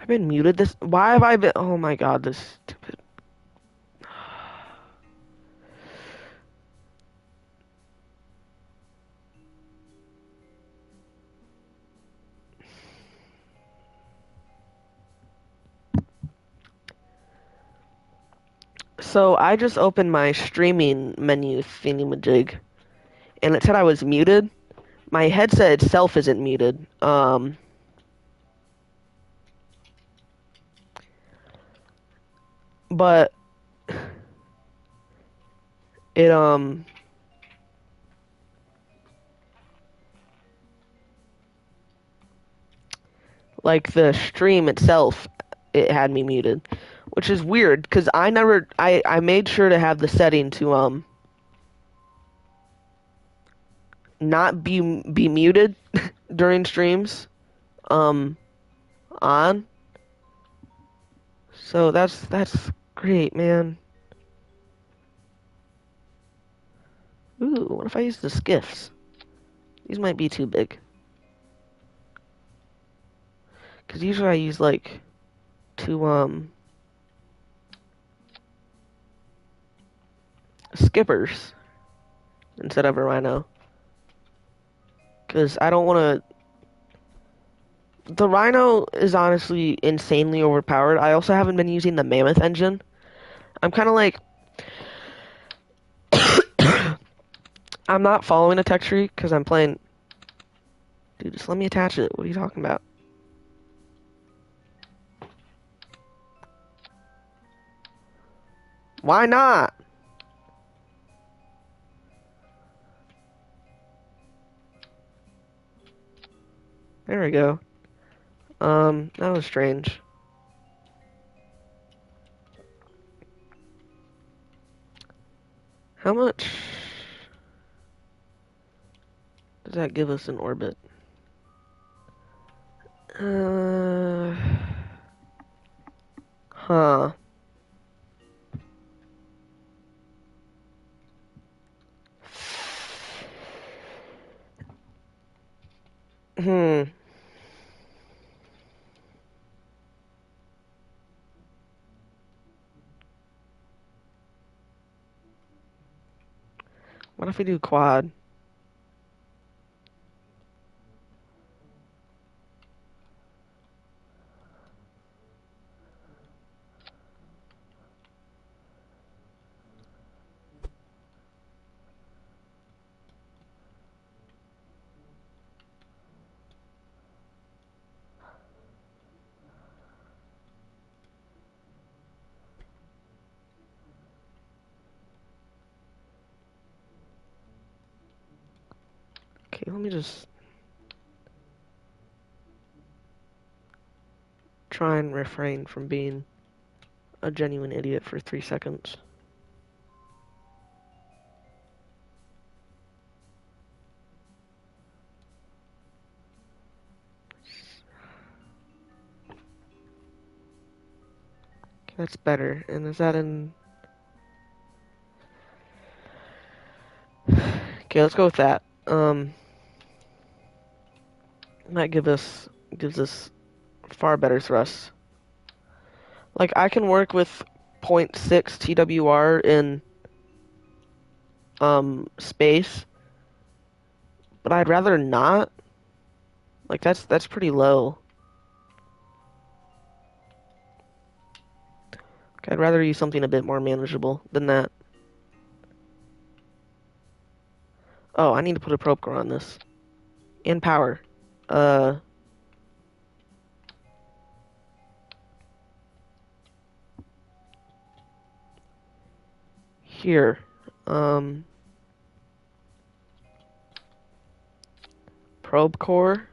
I've been muted this. Why have I been? Oh my god, this stupid. So I just opened my streaming menu thingy-majig, and it said I was muted. My headset itself isn't muted. But it like the stream itself, it had me muted. which is weird because I made sure to have the setting to not be muted during streams um on. So that's great, man. Ooh, what if I use the skiffs? These might be too big. Because usually I use like two skippers instead of a rhino. Because I don't want to. The rhino is honestly insanely overpowered. I also haven't been using the mammoth engine. I'm kind of like. I'm not following a tech tree because I'm playing. Dude, just let me attach it. What are you talking about? Why not? There we go. That was strange. How much does that give us in orbit? Uh, huh. Hmm. What if we do quad? Okay, let me just try and refrain from being a genuine idiot for 3 seconds. Okay, that's better. And is that in... Okay, let's go with that. That gives us far better thrust. Like, I can work with zero.6 TWR in space, but I'd rather not. Like, that's pretty low. Okay, I'd rather use something a bit more manageable than that. Oh, I need to put a probe core on this. And power. Uh, Here. Um, Probe core.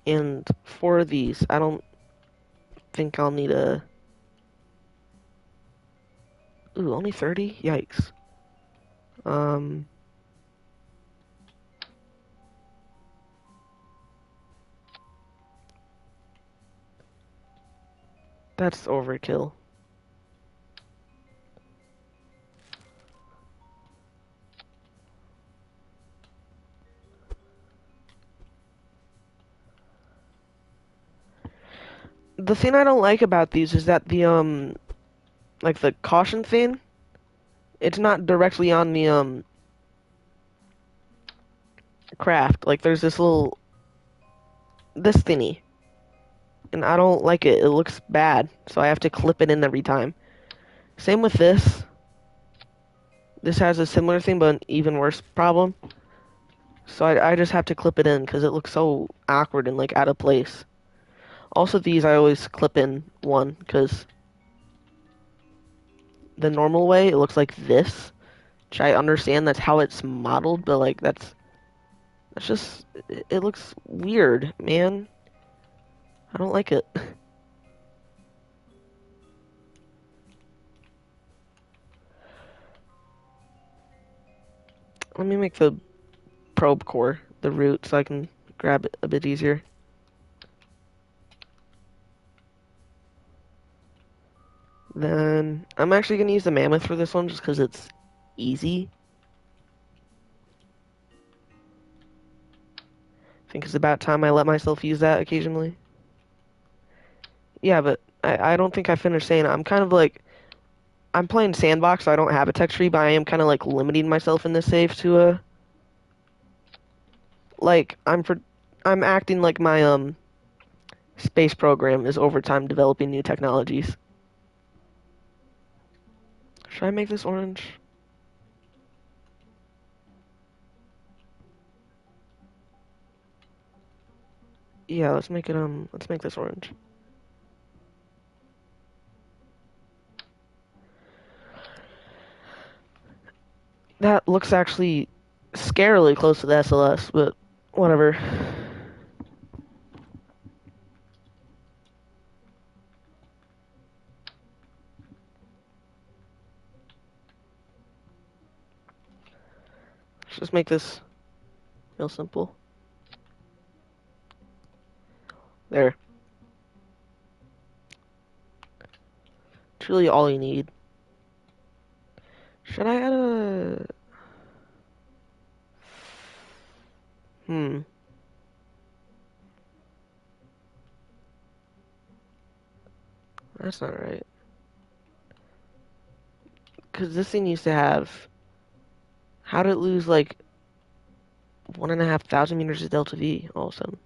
And for these, I don't think I'll need a... Ooh, only 30? Yikes. Um, that's overkill. The thing I don't like about these is that like the caution thing, it's not directly on the, craft. Like, there's this thingy. And I don't like it. It looks bad. So I have to clip it in every time. Same with this. This has a similar thing, but an even worse problem. So I just have to clip it in because it looks so awkward and, like, out of place. Also, these I always clip in one because the normal way, it looks like this. which I understand that's how it's modeled, but like that's just it looks weird, man. I don't like it. Let me make the probe core the root so I can grab it a bit easier. Then I'm actually gonna use the mammoth for this one just because it's easy. I think it's about time I let myself use that occasionally. Yeah, but I don't think I finished saying it. I'm kind of like I'm playing sandbox, so I don't have a tech tree, but I am kind of like limiting myself in this save to a like I'm acting like my space program is over time developing new technologies. Should I make this orange? Yeah, let's make this orange. That looks actually scarily close to the SLS, but whatever. Let's just make this real simple. There. It's really all you need. Should I add a... Hmm. That's not right. Because this thing used to have... How did it lose, like, 1,500 meters of delta V all of a sudden?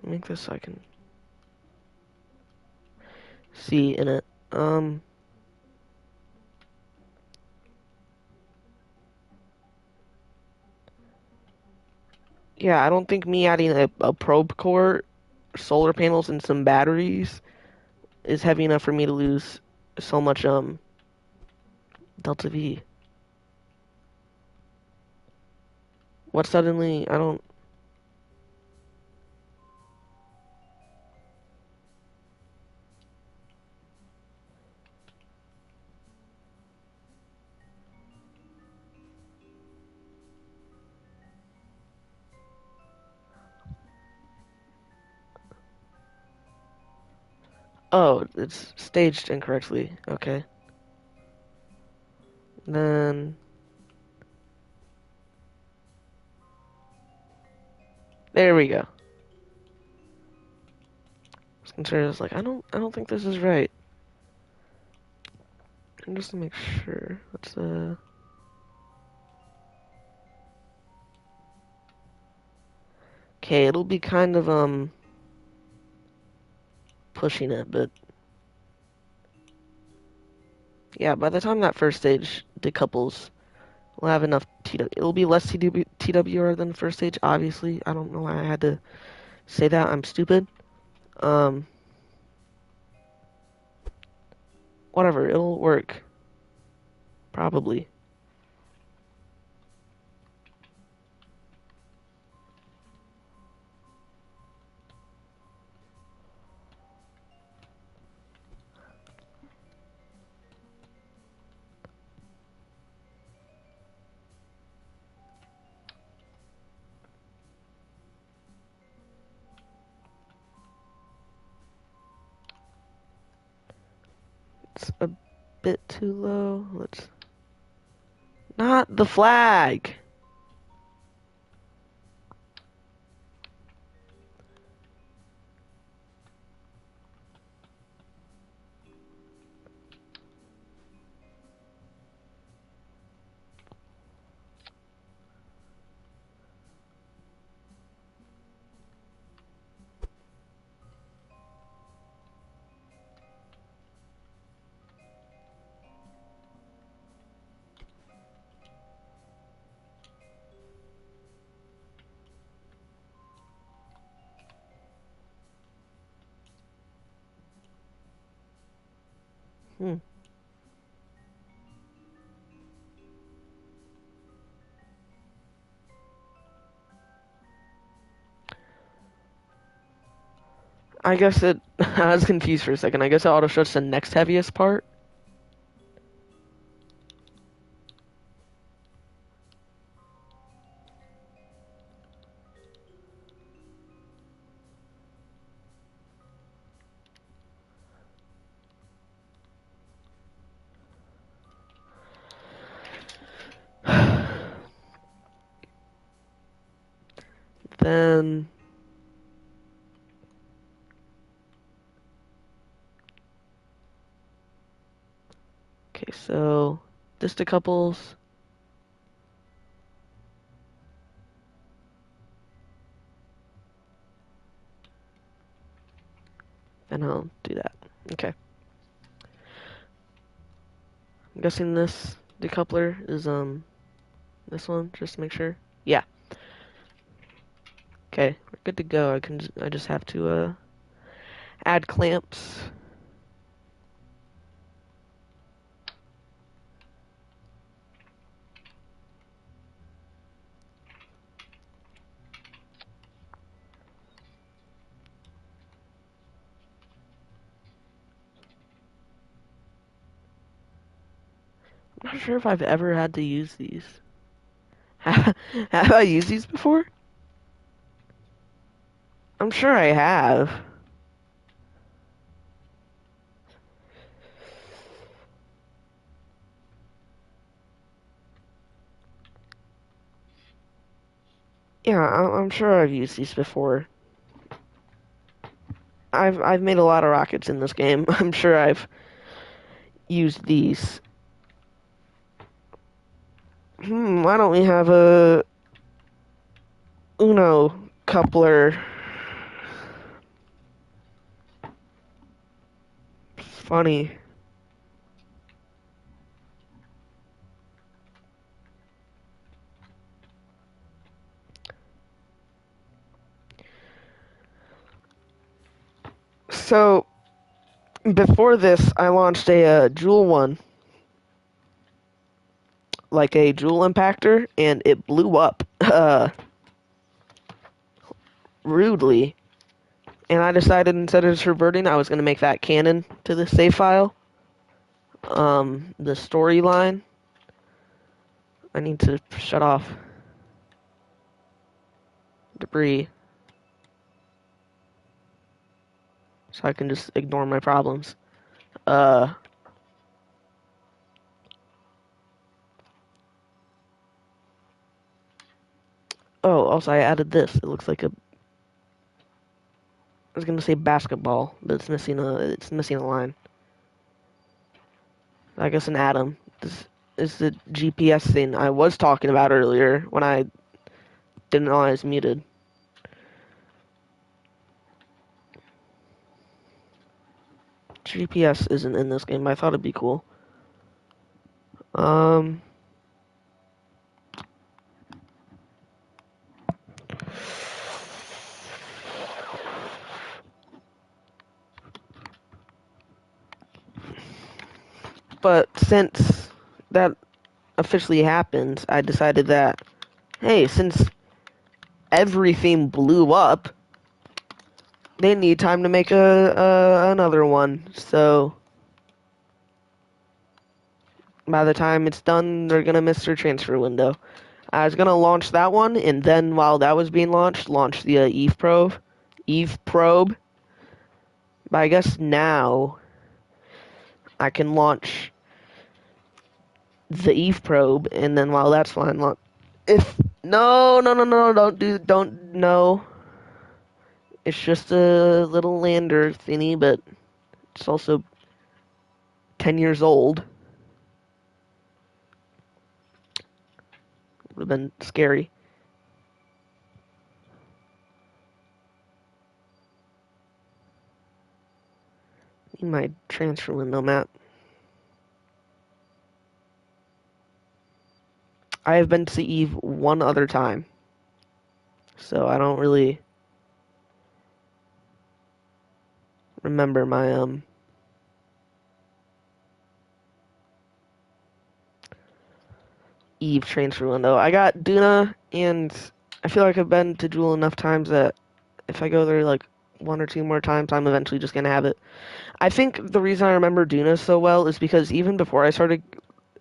Make this so I can see in it. Um... Yeah, I don't think me adding a probe core, solar panels, and some batteries is heavy enough for me to lose so much delta V. What suddenly? I don't. Oh, it's staged incorrectly. Okay. Then there we go. I was concerned. I was like, I don't think this is right. And just to make sure, let's okay, it'll be kind of pushing it, but yeah, by the time that first stage decouples, we'll have enough TW. It'll be less TWR than the first stage, obviously. I don't know why I had to say that. I'm stupid. Um, whatever, it'll work. Probably. It's a bit too low. Let's not the flag. Hmm. I guess it. I was confused for a second. I guess it auto shuts the next heaviest part. Then. Okay, so just a couples. And I'll do that. Okay. I'm guessing this decoupler is this one, just to make sure. Yeah. Okay, we're good to go. I just have to add clamps. I'm not sure if I've ever had to use these. Have I used these before? I'm sure I have. Yeah, I'm sure I've used these before. I've made a lot of rockets in this game. I'm sure I've used these. Why don't we have a Uno coupler? It's funny. So, before this, I launched a Joule one, like a Joule impactor, and it blew up rudely. And I decided instead of just reverting, I was going to make that canon to the save file. The storyline. I need to shut off debris so I can just ignore my problems. Uh, oh, also I added this. It looks like a. I was gonna say basketball, but it's missing a line. I guess an atom. This is the GPS thing I was talking about earlier when I didn't know I was muted. GPS isn't in this game, but I thought it'd be cool. Um, but since that officially happened, I decided that, hey, since everything blew up, they need time to make another one. So by the time it's done, they're gonna miss their transfer window. I was gonna launch that one, and then while that was being launched, launch the Eve probe. But I guess now I can launch the Eve probe, and then while that's fine, if no, don't no. It's just a little lander thingy, but it's also 10 years old. Would have been scary. Need my transfer window map. I have been to Eve one other time, so I don't really remember my Eve transfer window. I got Duna, and I feel like I've been to Jewel enough times that if I go there like one or two more times, I'm eventually just gonna have it. I think the reason I remember Duna so well is because even before I started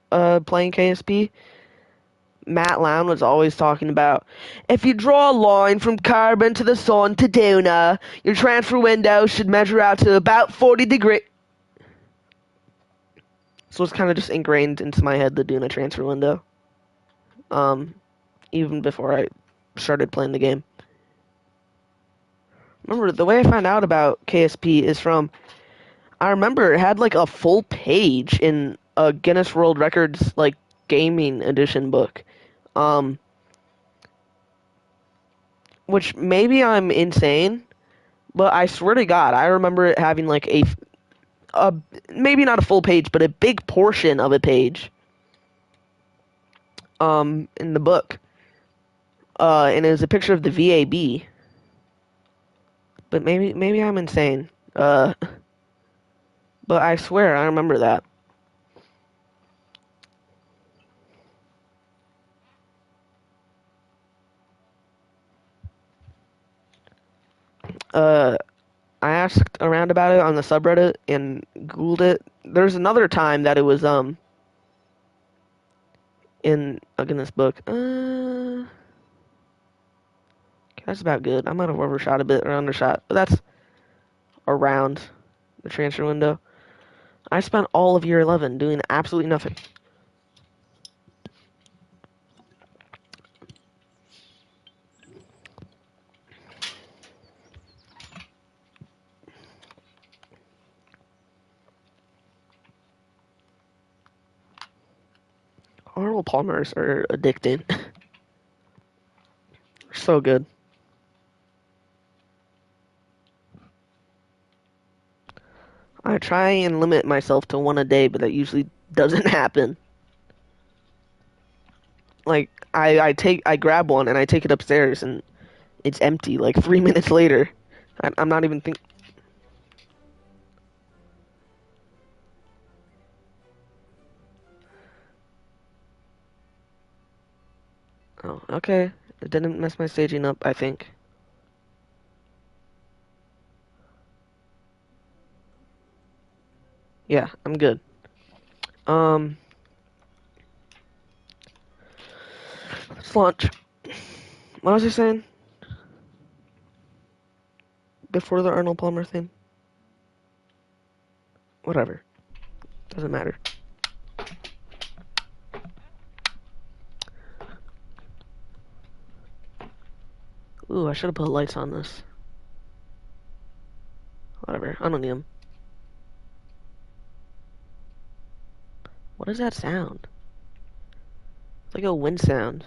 playing KSP, Matt Lown was always talking about if you draw a line from Carbon to the Sun to Duna, your transfer window should measure out to about 40 degrees. So it's kind of just ingrained into my head, the Duna transfer window. Even before I started playing the game. Remember, the way I found out about KSP is from, I remember it had like a full page in a Guinness World Records like gaming edition book. Which maybe I'm insane, but I swear to God, I remember it having like a maybe not a full page, but a big portion of a page in the book. And it was a picture of the VAB. But maybe I'm insane. But I swear I remember that. I asked around about it on the subreddit and Googled it. There's another time that it was in this book. That's about good. I might have overshot a bit or undershot, but that's around the transfer window. I spent all of year 11 doing absolutely nothing. Arnold Palmers are addicting. So good. I try and limit myself to one a day, but that usually doesn't happen. Like I grab one and I take it upstairs and it's empty. Like 3 minutes later, I'm not even think. Oh, okay. It didn't mess my staging up, I think. Yeah, I'm good. Um, let's launch. What was I saying? Before the Arnold Palmer thing? Whatever. Doesn't matter. Ooh, I should have put lights on this. Whatever. I don't need them. What is that sound? It's like a wind sound.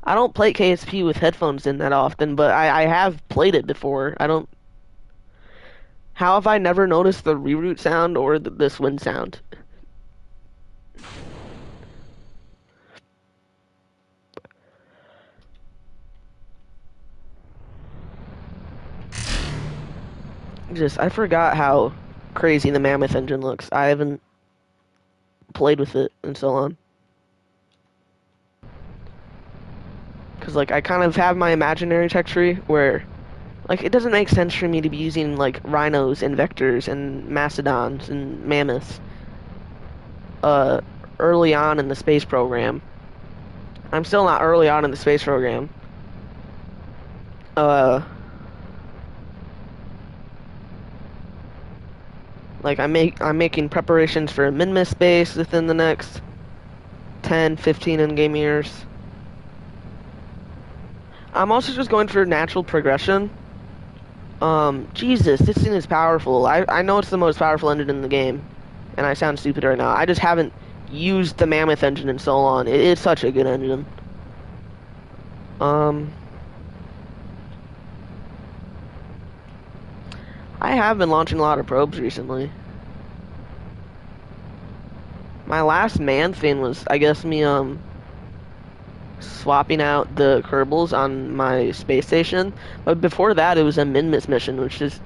I don't play KSP with headphones in that often, but I have played it before. I don't. How have I never noticed the reroute sound or this wind sound? I forgot how crazy the Mammoth engine looks. I haven't played with it in so long. Because, like, I kind of have my imaginary tech tree where, like, it doesn't make sense for me to be using, like, rhinos and vectors and mastodons and mammoths uh, early on in the space program. I'm still not early on in the space program. Like, I'm making preparations for a min-miss space within the next 10, 15 in-game years. I'm also just going for natural progression. Jesus, this thing is powerful. I know it's the most powerful engine in the game, and I sound stupid right now. I just haven't used the Mammoth engine in so long. It's such a good engine. I have been launching a lot of probes recently. My last man thing was, I guess, me, swapping out the Kerbals on my space station. But before that, it was a min-miss mission, which is...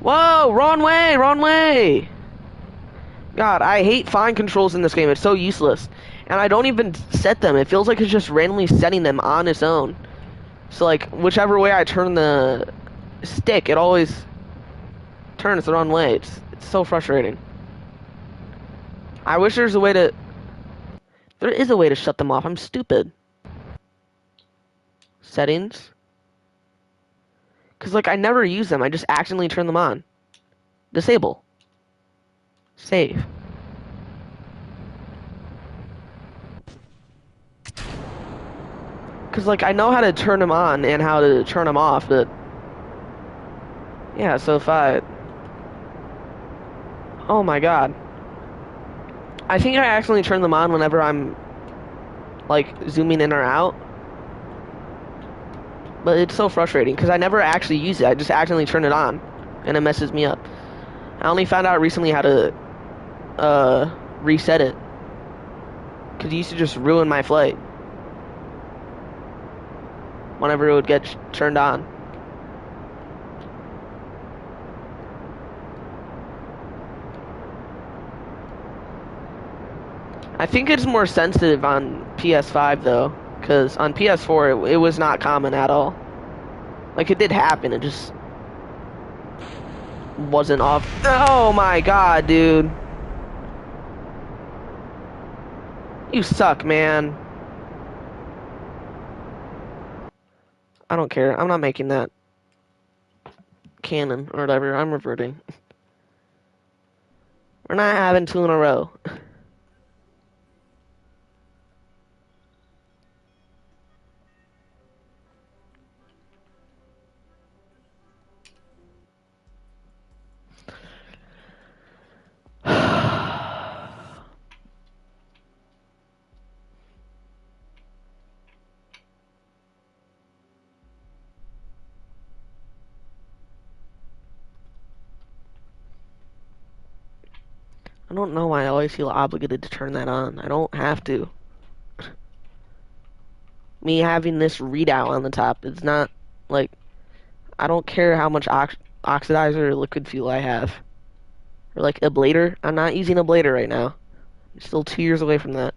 Whoa! Wrong way! Wrong way! God, I hate fine controls in this game. It's so useless. And I don't even set them. It feels like it's just randomly setting them on its own. So like whichever way I turn the stick, it always turns the wrong way. It's so frustrating. I wish there's a way to. There is a way to shut them off. I'm stupid. Settings. Because, like, I never use them. I just accidentally turn them on. Disable. Save. Because, like, I know how to turn them on and how to turn them off, but... Yeah, so if I... Oh my god. I think I accidentally turn them on whenever I'm, like, zooming in or out. But it's so frustrating, because I never actually use it. I just accidentally turn it on, and it messes me up. I only found out recently how to, reset it. Because it used to just ruin my flight. Whenever it would get turned on. I think it's more sensitive on PS5 though, because on PS4 it was not common at all. Like it did happen, it just wasn't off. Oh my god, dude. You suck, man. I don't care. I'm not making that canon or whatever. I'm reverting. We're not having two in a row. I don't know why I always feel obligated to turn that on. I don't have to. Me having this readout on the top, it's not like I don't care how much oxidizer or liquid fuel I have. Or like ablator. I'm not using ablator right now. I'm still 2 years away from that.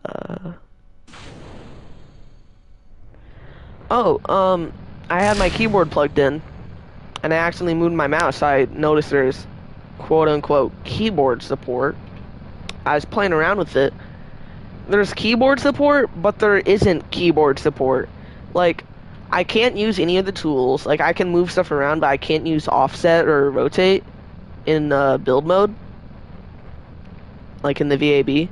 Uh, I had my keyboard plugged in, and I accidentally moved my mouse. I noticed there's quote-unquote keyboard support. I was playing around with it. There's keyboard support, but there isn't keyboard support. Like, I can't use any of the tools. Like, I can move stuff around, but I can't use offset or rotate in build mode. Like in the VAB.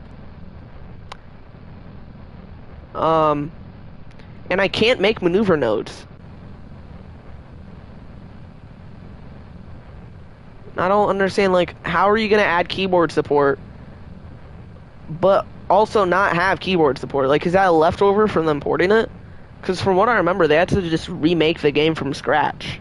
And I can't make maneuver nodes. I don't understand, like, how are you gonna add keyboard support, but also not have keyboard support? Like, is that a leftover from them porting it? Because from what I remember, they had to just remake the game from scratch.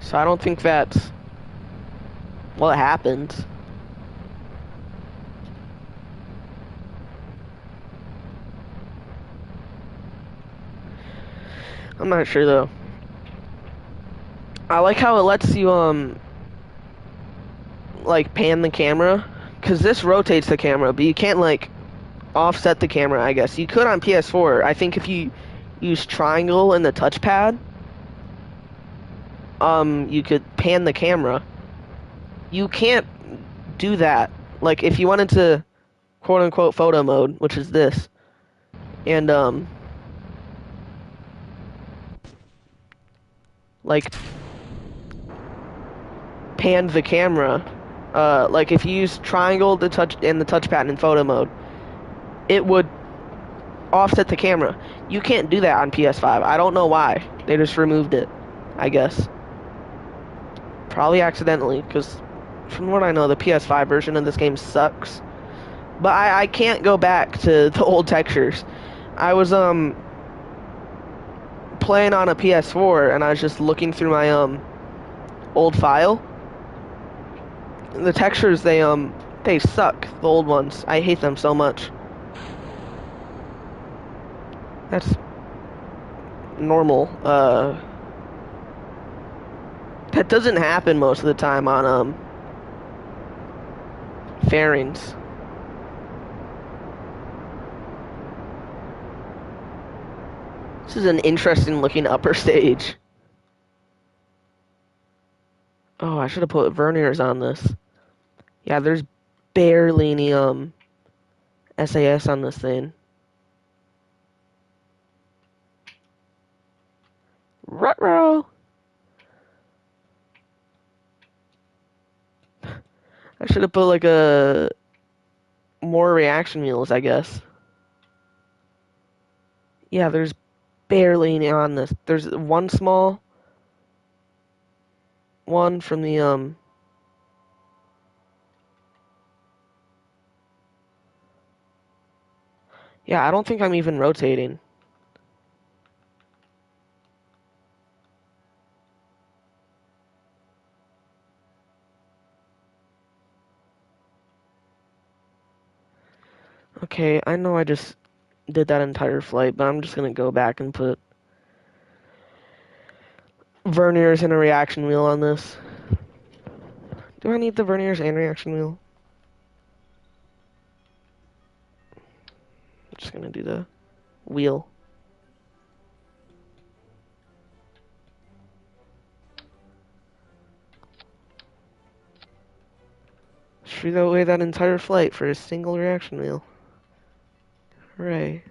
So I don't think that's what happened. I'm not sure though. I like how it lets you like pan the camera, cause this rotates the camera, but you can't like offset the camera. I guess you could on PS4. I think if you use triangle in the touchpad, you could pan the camera. You can't do that. Like if you wanted to quote unquote photo mode, which is this, and like pan the camera, like if you use triangle to touch in the touchpad in photo mode, it would offset the camera. You can't do that on PS5. I don't know why. They just removed it, I guess. Probably accidentally, because from what I know, the PS5 version of this game sucks. But I can't go back to the old textures. I was playing on a PS4 and I was just looking through my old file. The textures they suck, the old ones. I hate them so much. That's normal. That doesn't happen most of the time on fairings. This is an interesting looking upper stage. Oh, I should have put verniers on this. Yeah, there's barely any SAS on this thing. Ruh-roh. I should have put like a more reaction wheels, I guess. Yeah, there's barely any on this. There's one small one from the yeah, I don't think I'm even rotating. Okay, I know I just did that entire flight, but I'm just gonna go back and put verniers and a reaction wheel on this. Do I need the verniers and reaction wheel? I'm just gonna do the wheel. Threw away that entire flight for a single reaction wheel. Hooray.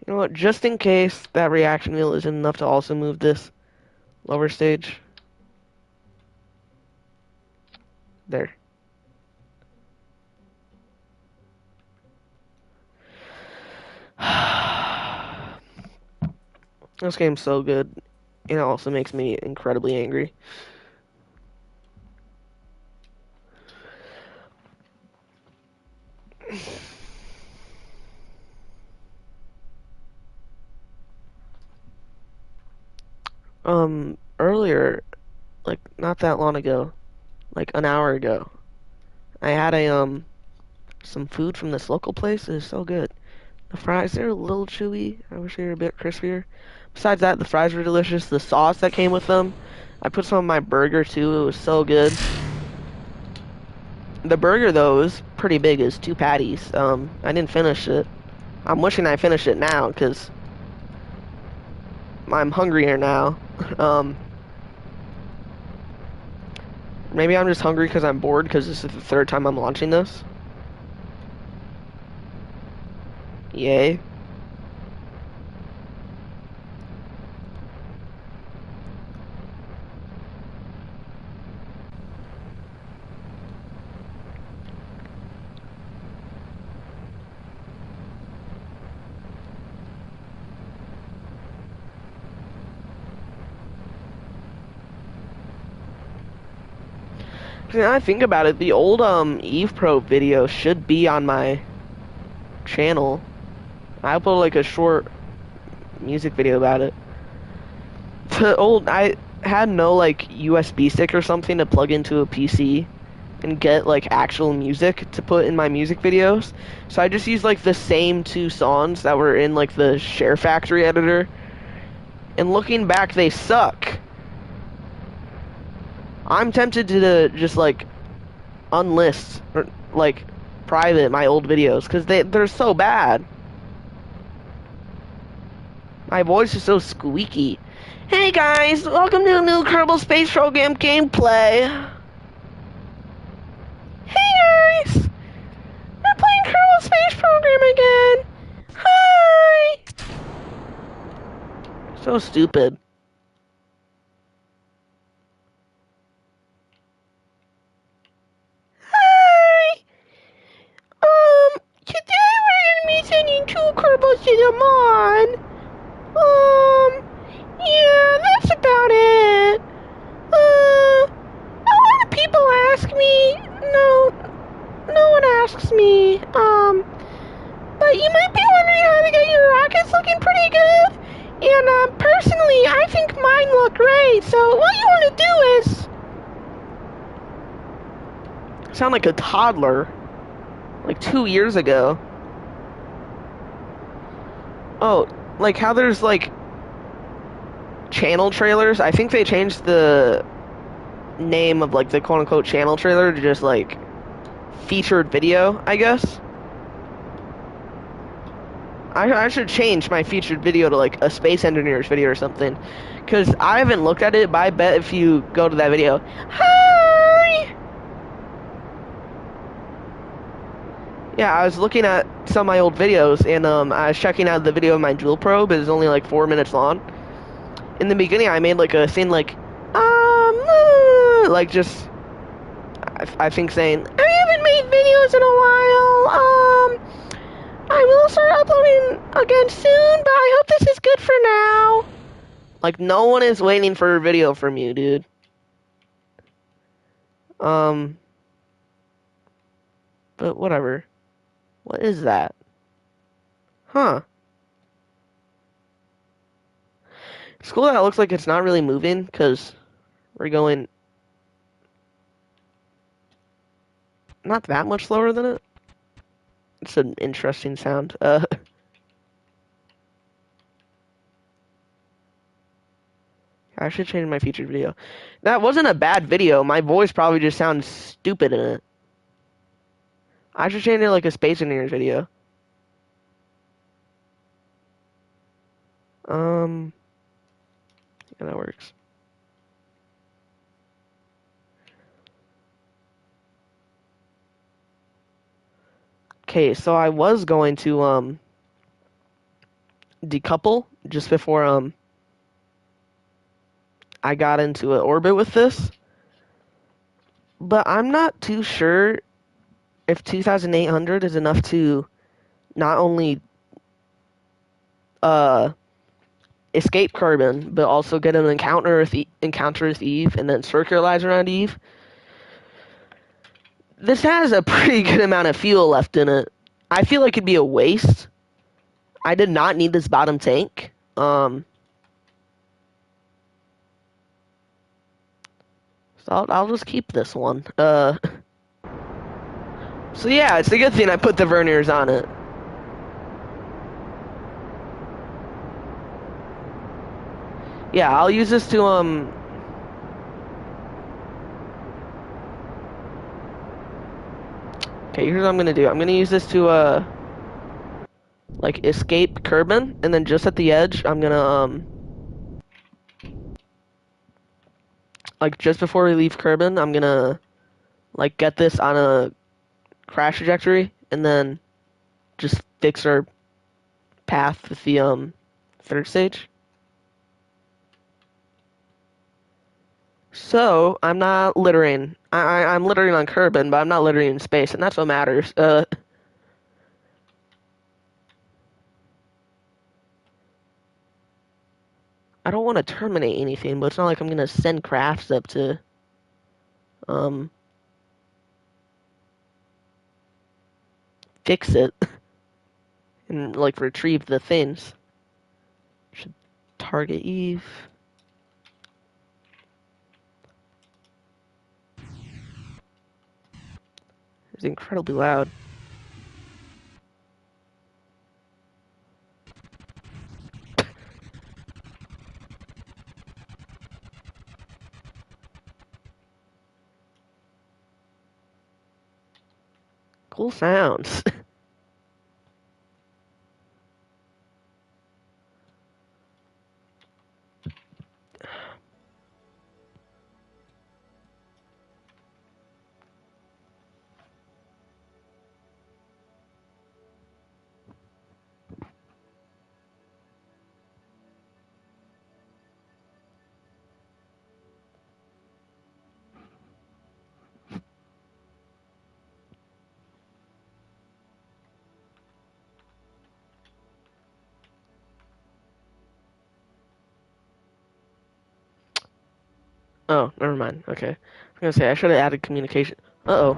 You know what, just in case that reaction wheel isn't enough to also move this lower stage. There. This game's so good. It also makes me incredibly angry. Earlier, like not that long ago, like an hour ago, I had a some food from this local place. It was so good. The fries, they're a little chewy. I wish they were a bit crispier. Besides that, the fries were delicious. The sauce that came with them, I put some on my burger too. It was so good. The burger though was pretty big. It was 2 patties. I didn't finish it. I'm wishing I finished it now because I'm hungrier now. Um, Maybe I'm just hungry because I'm bored because this is the third time I'm launching this. Yay. Now I think about it, the old Eve Pro video should be on my channel. I uploaded like a short music video about it. The old I had no like USB stick or something to plug into a PC and get like actual music to put in my music videos. So I just used like the same 2 songs that were in like the Share Factory editor. And looking back, they suck. I'm tempted to just like unlist or like private my old videos because they're so bad. My voice is so squeaky. Hey guys, welcome to a new Kerbal Space Program gameplay. Hey guys, we're playing Kerbal Space Program again. Hi. So stupid. Hi. Today we're gonna be sending 2 Kerbals to the Mon. Yeah, that's about it. A lot of people ask me. No one asks me. But you might be wondering how to get your rockets looking pretty good. And, personally, I think mine look great. So what you want to do is... I sound like a toddler. Like 2 years ago. Oh, like how there's like channel trailers. I think they changed the name of like the quote unquote channel trailer to just like featured video, I guess. I should change my featured video to like a space engineer's video or something. Because I haven't looked at it, but I bet if you go to that video, hi! Yeah, I was looking at some of my old videos, and I was checking out the video of my dual probe. It's only like 4 minutes long. In the beginning, I made like a thing like, like just, I think saying, I haven't made videos in a while, I will start uploading again soon, but I hope this is good for now. Like, no one is waiting for a video from you, dude. But whatever. What is that? Huh. It's cool that it looks like it's not really moving, because we're going not that much slower than it. It's an interesting sound. I should change my featured video. That wasn't a bad video. My voice probably just sounds stupid in it. I should change it like a Space Engineers video. Yeah, that works. Okay, so I was going to decouple just before I got into an orbit with this, but I'm not too sure if 2,800 is enough to not only uh escape Carbon, but also get an encounter with Eve and then circularize around Eve. This has a pretty good amount of fuel left in it. I feel like it'd be a waste. I did not need this bottom tank. So I'll just keep this one. So yeah, it's a good thing I put the verniers on it. Yeah, I'll use this to okay, here's what I'm gonna do. I'm gonna use this to like escape Kerbin, and then just at the edge, I'm gonna like just before we leave Kerbin, I'm gonna like get this on a crash trajectory, and then just fix our path with the third stage. So I'm not littering. I'm littering on Kerbin, but I'm not littering in space, and that's what matters. I don't want to terminate anything, but it's not like I'm gonna send crafts up to um fix it and like retrieve the things. Should target Eve. It's incredibly loud. Cool sounds. Oh, never mind. Okay. I'm gonna say I should have added communication. Uh-oh.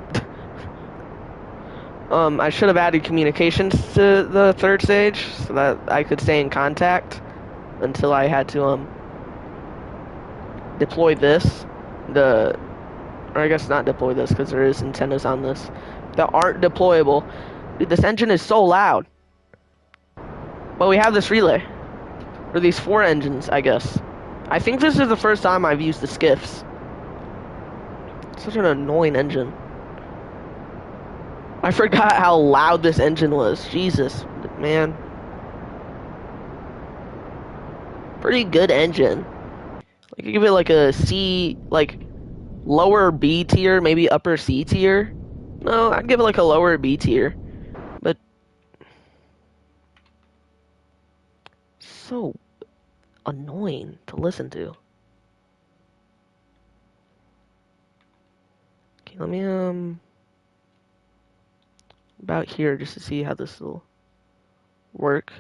I should have added communications to the third stage so that I could stay in contact until I had to deploy this. Or I guess not deploy this because there is antennas on this that aren't deployable. Dude, this engine is so loud. But we have this relay. Or these 4 engines, I guess. I think this is the first time I've used the skiffs. Such an annoying engine. I forgot how loud this engine was. Jesus, man. Pretty good engine. I could give it like a C, like lower B tier, maybe upper C tier. No, I'd give it like a lower B tier. But so annoying to listen to. Okay, let me about here just to see how this will work.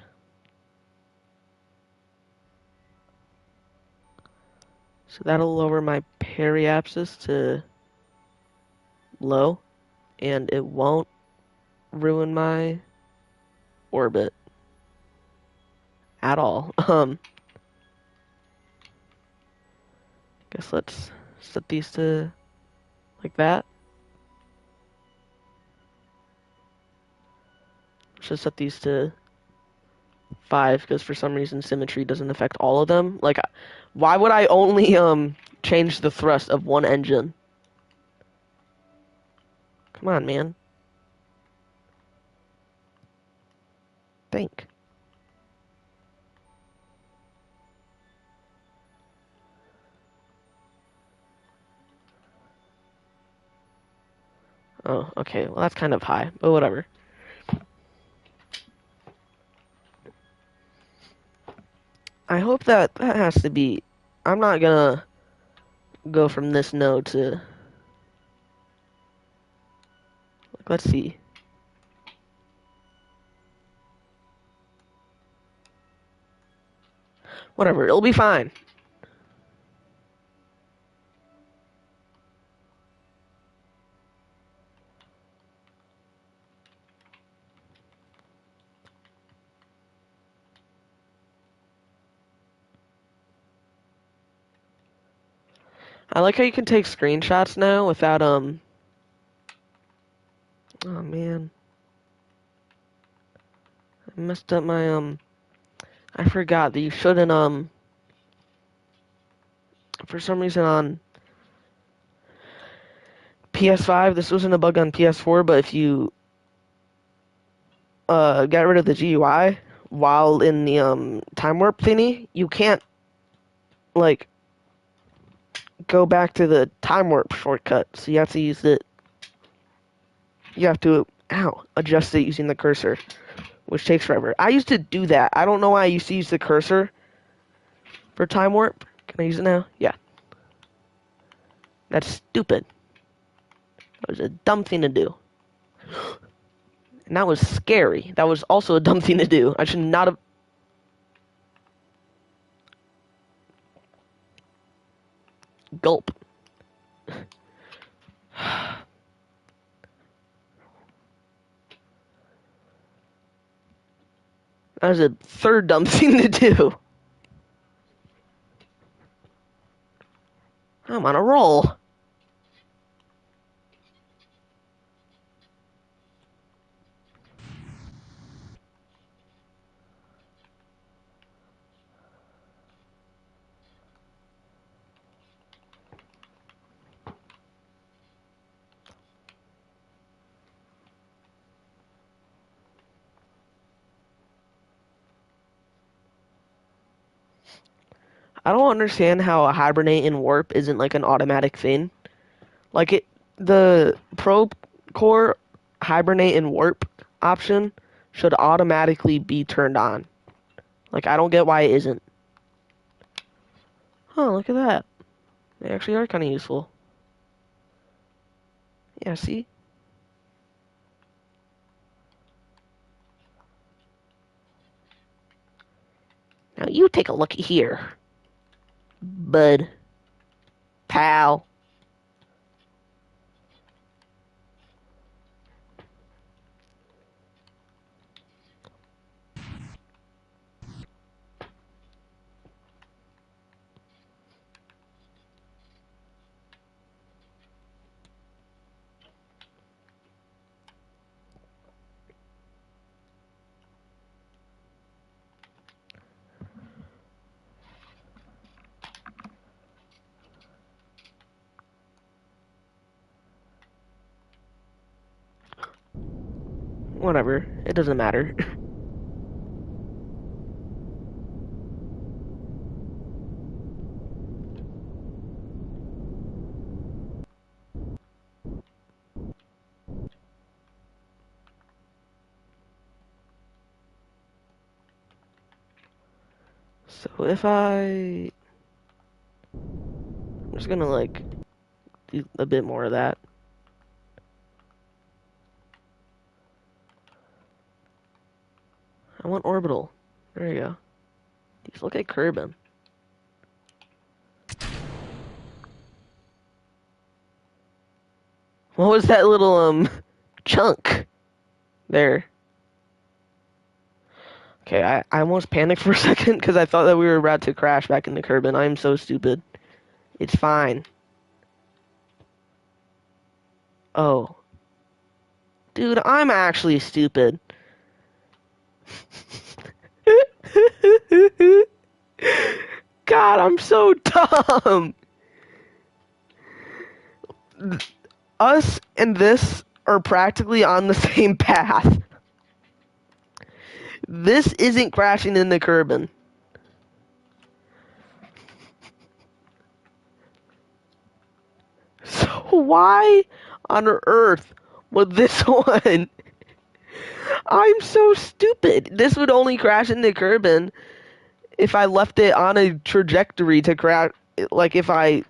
So that'll lower my periapsis to low, and it won't ruin my orbit at all. Guess let's set these to like that. Should set these to 5 because for some reason symmetry doesn't affect all of them. Like, why would I only change the thrust of one engine? Come on, man. Think. Oh, okay. Well, that's kind of high, but whatever. I hope that has to be. I'm not gonna go from this node to. Like, let's see. Whatever. It'll be fine. I like how you can take screenshots now without Oh man, I messed up my I forgot that you shouldn't for some reason on PS5, this wasn't a bug on PS4, but if you get rid of the GUI while in the time warp thingy, you can't like go back to the time warp shortcut. So you have to use it. You have to adjust it using the cursor, which takes forever. I used to do that. I don't know why I used to use the cursor for time warp. Can I use it now? Yeah. That's stupid. That was a dumb thing to do. And that was scary. That was also a dumb thing to do. I should not have. Gulp. That was a third dumb thing to do. I'm on a roll. I don't understand how a hibernate in warp isn't like an automatic thing. Like the probe core hibernate in warp option should automatically be turned on. Like I don't get why it isn't. Oh, look at that. They actually are kind of useful. Yeah, see? Now you take a looky here, bud, pal. Whatever. It doesn't matter. So if I'm just gonna like do a bit more of that. I want orbital. There you go. Just look at Kerbin. What was that little chunk there? Okay, I almost panicked for a second because I thought that we were about to crash back into Kerbin. I'm so stupid. It's fine. Oh. Dude, I'm actually stupid. God, I'm so dumb. Us and this are practically on the same path. This isn't crashing into Kerbin. So why on earth would this one? I'm so stupid. This would only crash into Kerbin if I left it on a trajectory to crash, like if I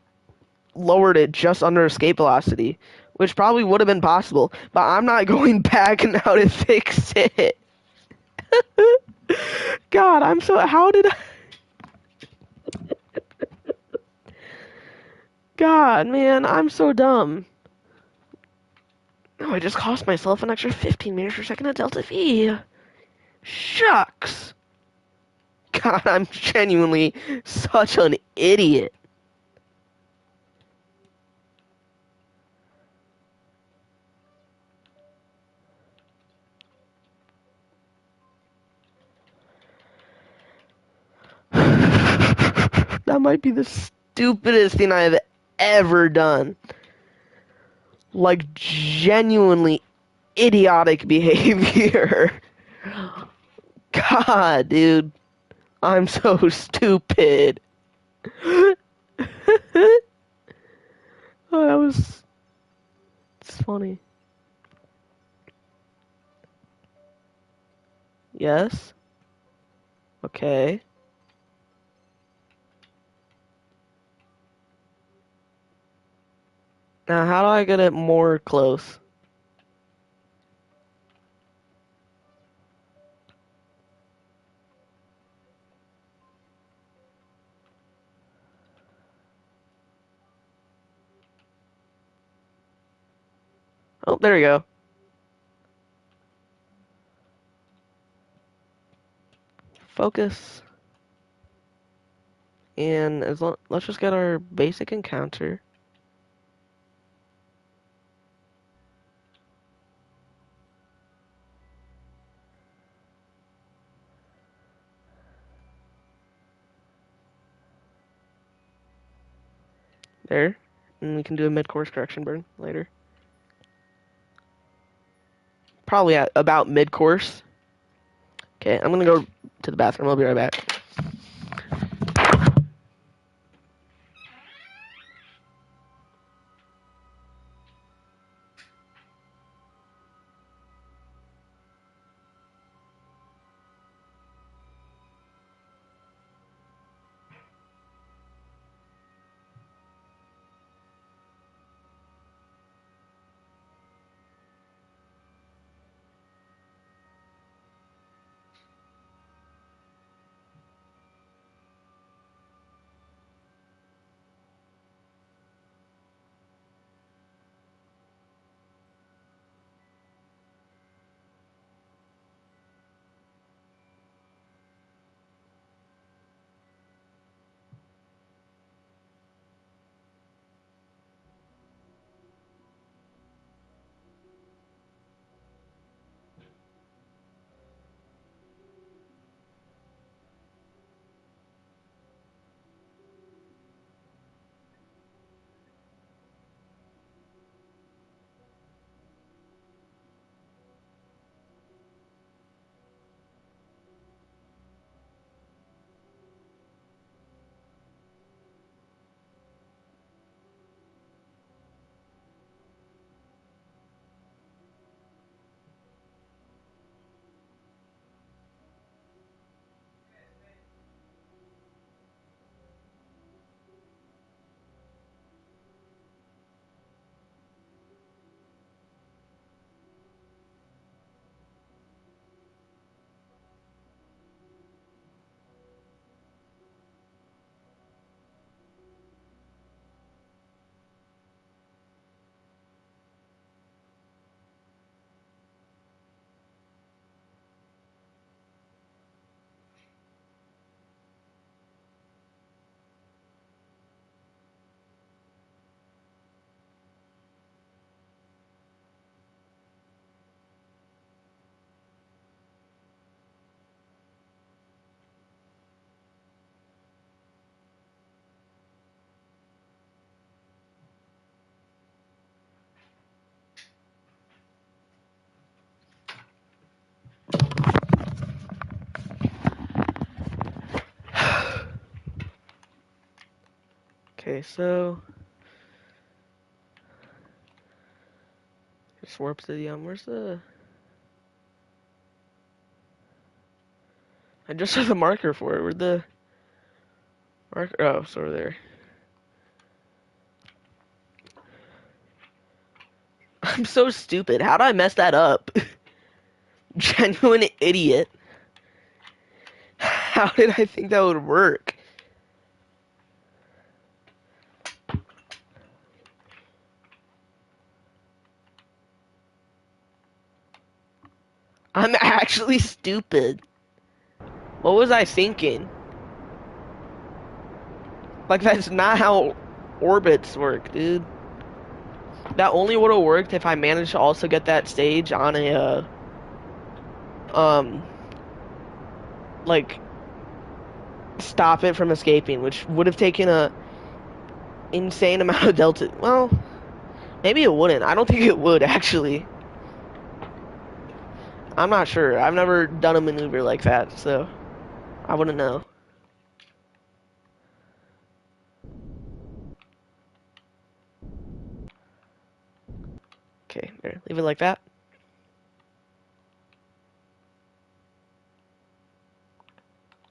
lowered it just under escape velocity, which probably would have been possible, but I'm not going back now to fix it. God, I'm so, how did I, God, man, I'm so dumb. No, I just cost myself an extra 15 meters per second at Delta V. Shucks. God, I'm genuinely such an idiot. That might be the stupidest thing I have ever done. Like, genuinely idiotic behavior. God, dude. I'm so stupid. Oh, that was... It's funny. Yes? Okay. Now, how do I get it more close? Oh, there we go. Focus. And let's just get our basic encounter. There. And we can do a mid-course correction burn later. Probably at about mid-course. Okay, I'm gonna go to the bathroom. I'll be right back. Okay, so just warp to the where's the? I just saw the marker for it. Where'd the marker? Oh, it's over there. I'm so stupid. How did I mess that up? Genuine idiot. How did I think that would work? I'm actually stupid. What was I thinking? Like, that's not how orbits work, dude. That only would have worked if I managed to also get that stage on a, um, like, stop it from escaping, which would have taken a insane amount of delta. Well, maybe it wouldn't. I don't think it would, actually. I'm not sure. I've never done a maneuver like that, so I wouldn't know. Okay, there. Leave it like that.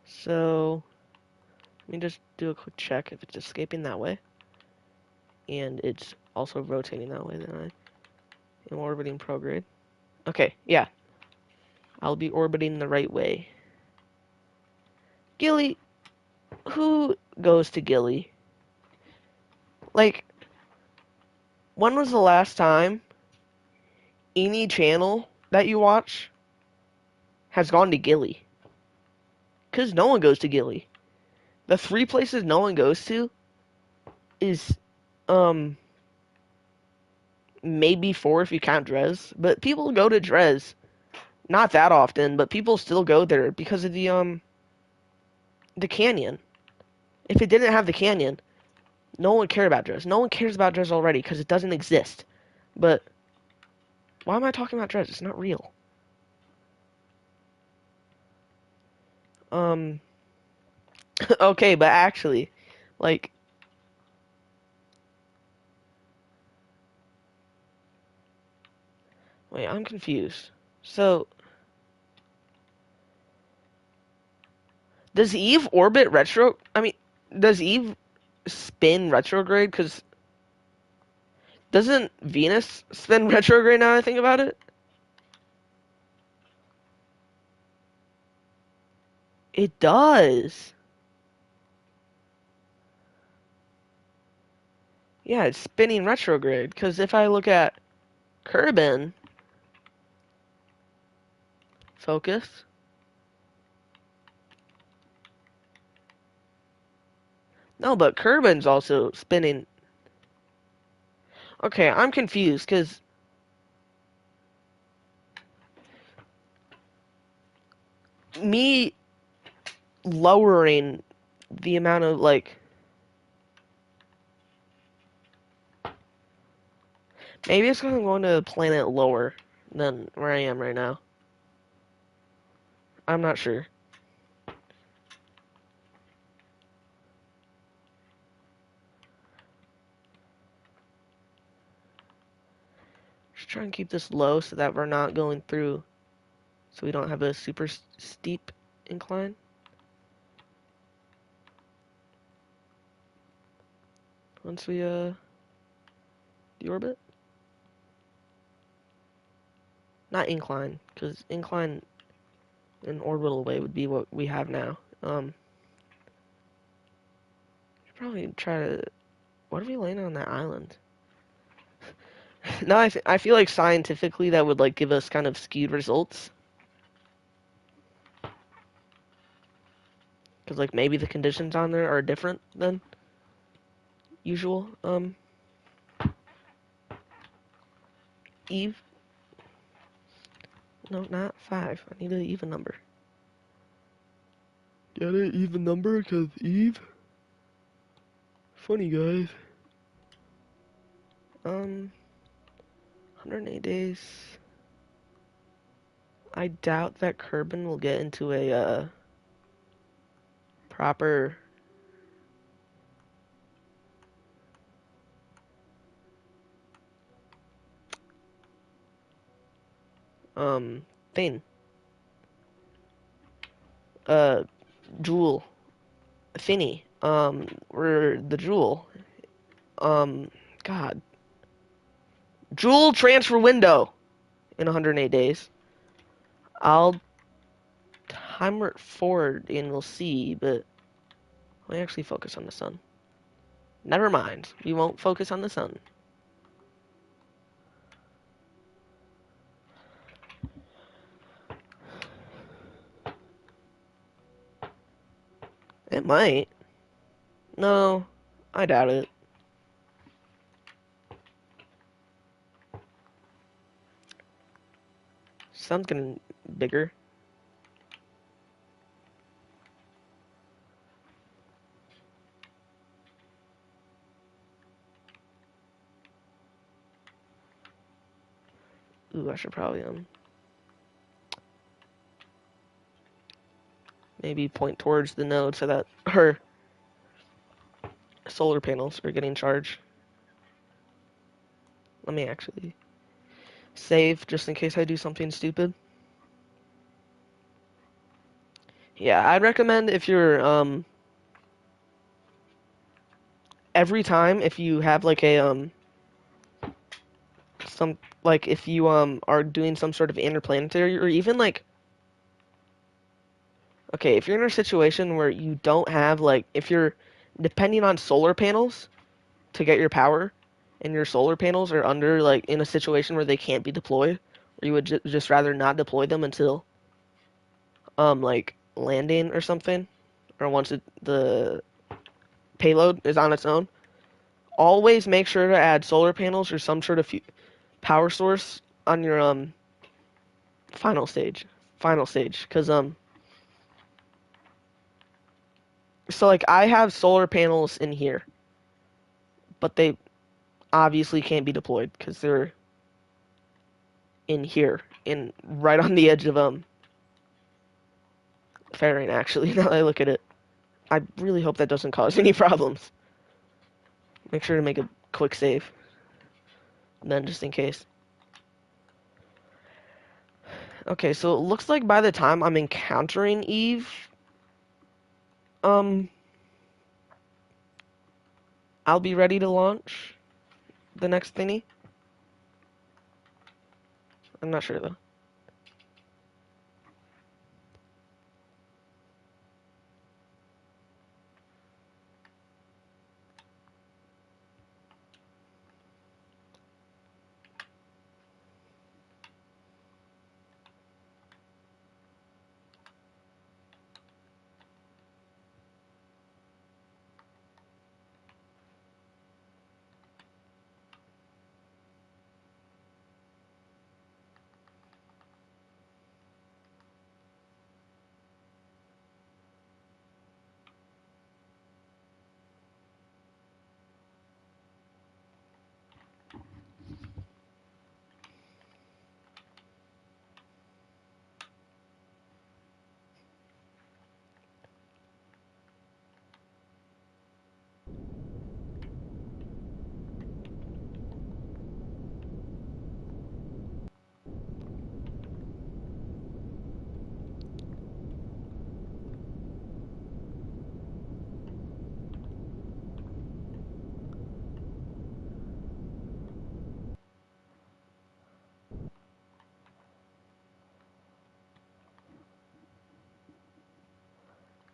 So, let me just do a quick check if it's escaping that way. And it's also rotating that way, then I am orbiting prograde. Okay, yeah. I'll be orbiting the right way. Gilly, who goes to Gilly? Like, when was the last time any channel that you watch has gone to Gilly? Because no one goes to Gilly. The three places no one goes to is, maybe four if you count Drez. But people go to Drez. Not that often, but people still go there because of the canyon. If it didn't have the canyon, no one would care about Drez. No one cares about Drez already because it doesn't exist. But why am I talking about Drez? It's not real. Um, okay, but actually, like, wait, I'm confused. So, does Eve orbit retro? I mean, does Eve spin retrograde? Because doesn't Venus spin retrograde now I think about it? It does. Yeah, it's spinning retrograde. Because if I look at Kerbin, focus. No, but Kerbin's also spinning. Okay, I'm confused because me lowering the amount of like maybe it's because I'm going to a planet lower than where I am right now. I'm not sure. Just try and keep this low so that we're not going through, so we don't have a super steep incline. Once we deorbit, not incline, because incline in orbital way would be what we have now. Should probably try to. What if we land on that island? No, I feel like scientifically that would like give us kind of skewed results. Because like maybe the conditions on there are different than usual. Eve? No, not 5. I need an even number. Get it? Even number? Because Eve? Funny, guys. 108 days. I doubt that Kerbin will get into a, proper thing. Uh, jewel. Thingy. Or the jewel. Um, God. Jewel transfer window in 108 days. I'll timer it forward and we'll see, but let me actually focus on the sun. Never mind. We won't focus on the sun. It might. No, I doubt it. Sun's getting bigger. Ooh, I should probably maybe point towards the node so that her solar panels are getting charged. Let me actually save just in case I do something stupid. Yeah, I'd recommend if you're every time if you have like a some like if you are doing some sort of interplanetary or even like okay, if you're in a situation where you don't have like if you're depending on solar panels to get your power and your solar panels are under like in a situation where they can't be deployed or you would just rather not deploy them until like landing or something or once the payload is on its own, always make sure to add solar panels or some sort of power source on your final stage. Final stage. Because so like I have solar panels in here, but they obviously can't be deployed because they're in here, in right on the edge of fairing actually, now that I look at it. I really hope that doesn't cause any problems. Make sure to make a quick save. Then just in case. Okay, so it looks like by the time I'm encountering Eve, um, I'll be ready to launch the next thingy. I'm not sure though.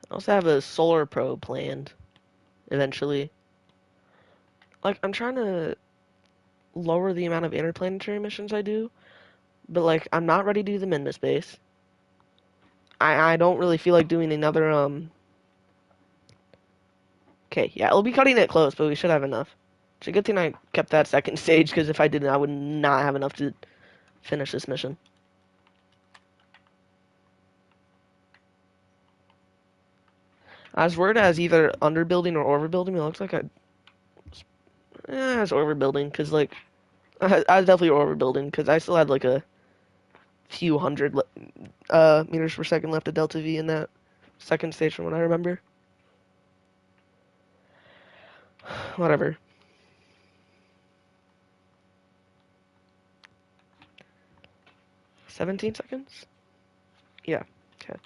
I also have a solar probe planned eventually. Like I'm trying to lower the amount of interplanetary missions I do, but like I'm not ready to do them into space. I don't really feel like doing another okay, yeah, it'll be cutting it close, but we should have enough. It's a good thing I kept that second stage because if I didn't, I would not have enough to finish this mission. I was worded as either underbuilding or overbuilding. It looks like I was overbuilding because like I was definitely overbuilding because I still had like a few hundred meters per second left of delta V in that second stage from what I remember. Whatever. 17 seconds? Yeah. Okay.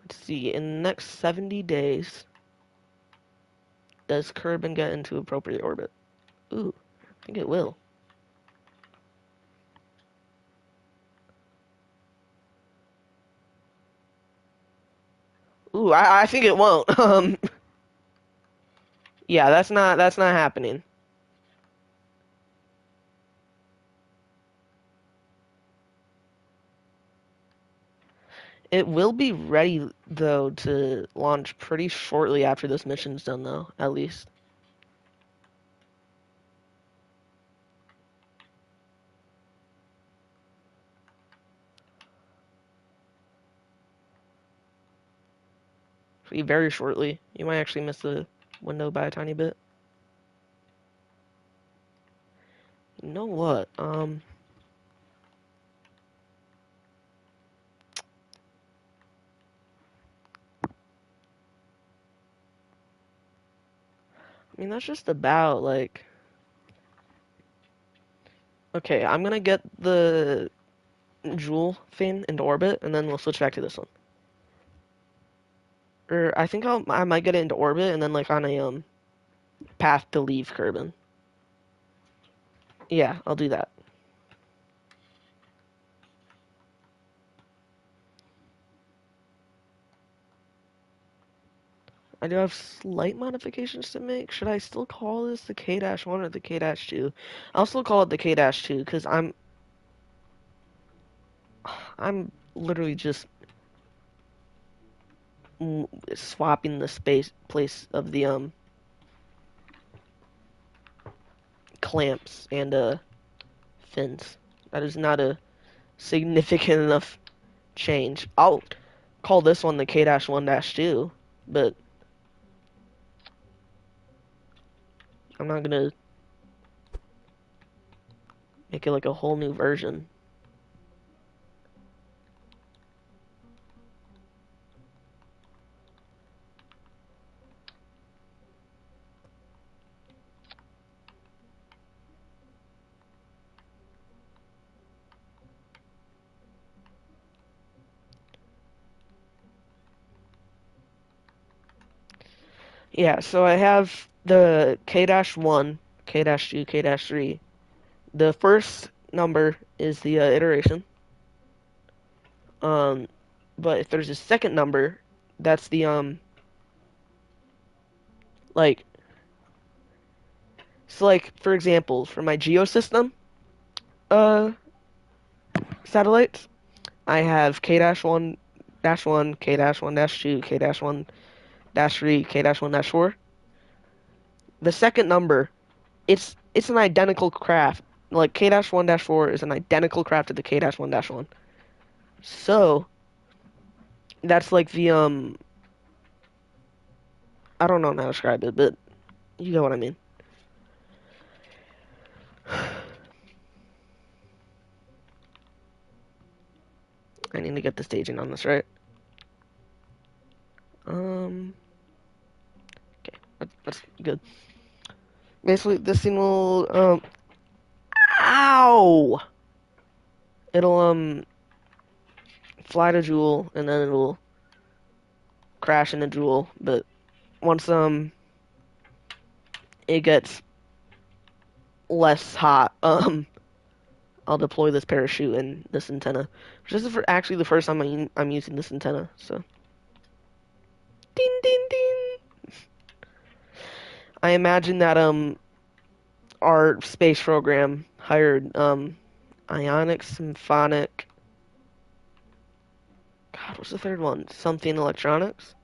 Let's see. In the next 70 days, does Kerbin get into appropriate orbit? Ooh, I think it will. Ooh, I think it won't. Yeah, that's not happening. It will be ready though to launch pretty shortly after this mission's done though, at least. Pretty very shortly. You might actually miss the window by a tiny bit. You know what? I mean that's just about like okay, I'm gonna get the jewel thing into orbit and then we'll switch back to this one. Or I think I might get it into orbit and then like on a path to leave Kerbin. Yeah, I'll do that. I do have slight modifications to make. Should I still call this the K-1 or the K-2? I'll still call it the K-2 because I'm literally just swapping the space place of the clamps and fins. That is not a significant enough change. I'll call this one the K-1-2, but I'm not gonna make it like a whole new version. Yeah, so I have the K-1, K-2, K-3. The first number is the iteration. Um, but if there's a second number, that's the like so like for example, for my geosystem uh satellites, I have K-1-1, K-1-2, K-1-3, K-1-4. The second number, it's an identical craft. Like K-1-4 is an identical craft to the K-1-1. So that's like the I don't know how to describe it, but you know what I mean. I need to get the staging on this right. Um, okay, that's good. Basically, this thing will ow! It'll fly to Jewel and then it'll crash into Jewel. But once it gets less hot, I'll deploy this parachute and this antenna, which is actually the first time I'm using this antenna. So, ding ding ding. I imagine that our space program hired Ionic Symphonic. God, what's the third one? Something electronics.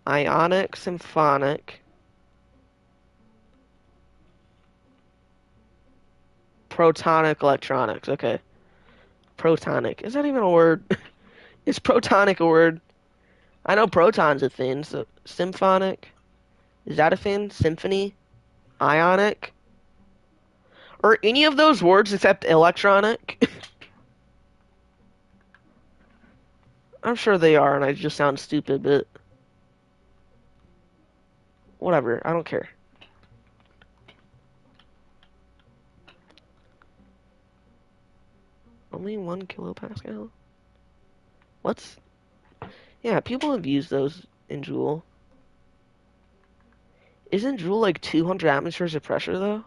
Ionic Symphonic. Protonic electronics. Okay. Protonic. Is that even a word? Is protonic a word? I know proton's a thing, so symphonic. Is that a thing? Symphony? Ionic? Or any of those words except electronic? I'm sure they are, and I just sound stupid, but whatever. I don't care. Only 1 kilopascal? What's... Yeah, people have used those in Joule. Isn't Joule like 200 atmospheres of pressure, though?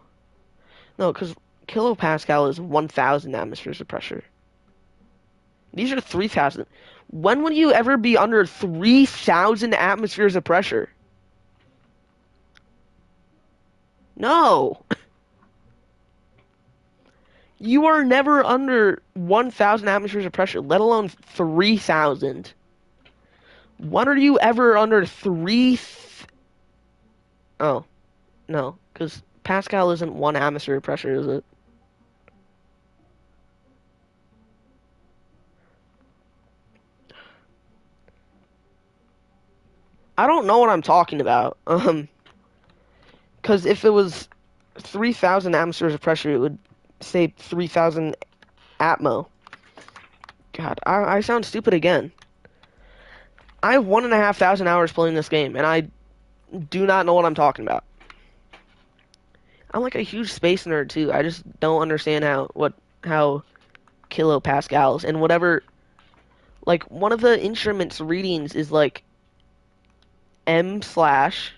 No, because kilopascal is 1,000 atmospheres of pressure. These are 3,000. When would you ever be under 3,000 atmospheres of pressure? No! You are never under 1,000 atmospheres of pressure, let alone 3,000. When are you ever under 3... Oh, no, because Pascal isn't 1 atmosphere of pressure, is it? I don't know what I'm talking about. Because if it was 3,000 atmospheres of pressure, it would say 3,000 atmo. God, I sound stupid again. I have 1,500 hours playing this game, and I do not know what I'm talking about. I'm like a huge space nerd too. I just don't understand how kilopascals and whatever, like one of the instruments readings is like M slash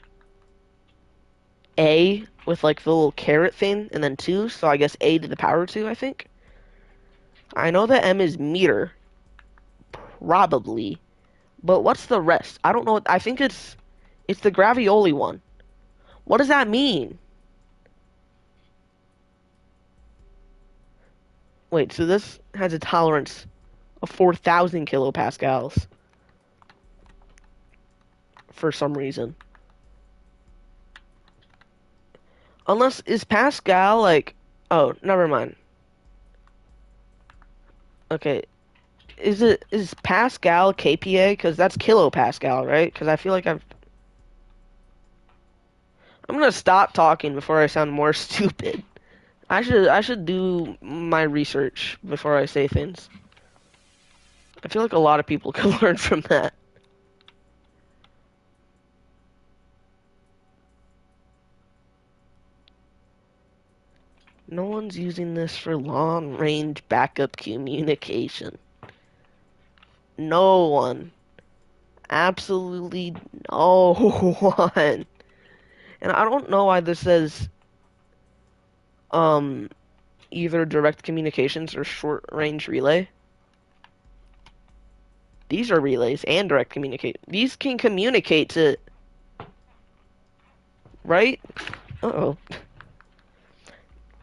A with like the little caret thing and then 2, so I guess A to the power 2, I think. I know that M is meter, probably, but what's the rest? I don't know. I think it's the gravioli one. What does that mean? Wait, so this has a tolerance of 4,000 kilopascals for some reason. Unless, is Pascal like... Oh, never mind. Okay. Is Pascal kPa? Because that's kilopascal, right? Because I feel like I'm gonna stop talking before I sound more stupid. I should do my research before I say things. I feel like a lot of people can learn from that. No one's using this for long-range backup communication. No one. Absolutely no one. And I don't know why this says um either direct communications or short range relay. These are relays and direct communicate. These can communicate to, right? Uh-oh.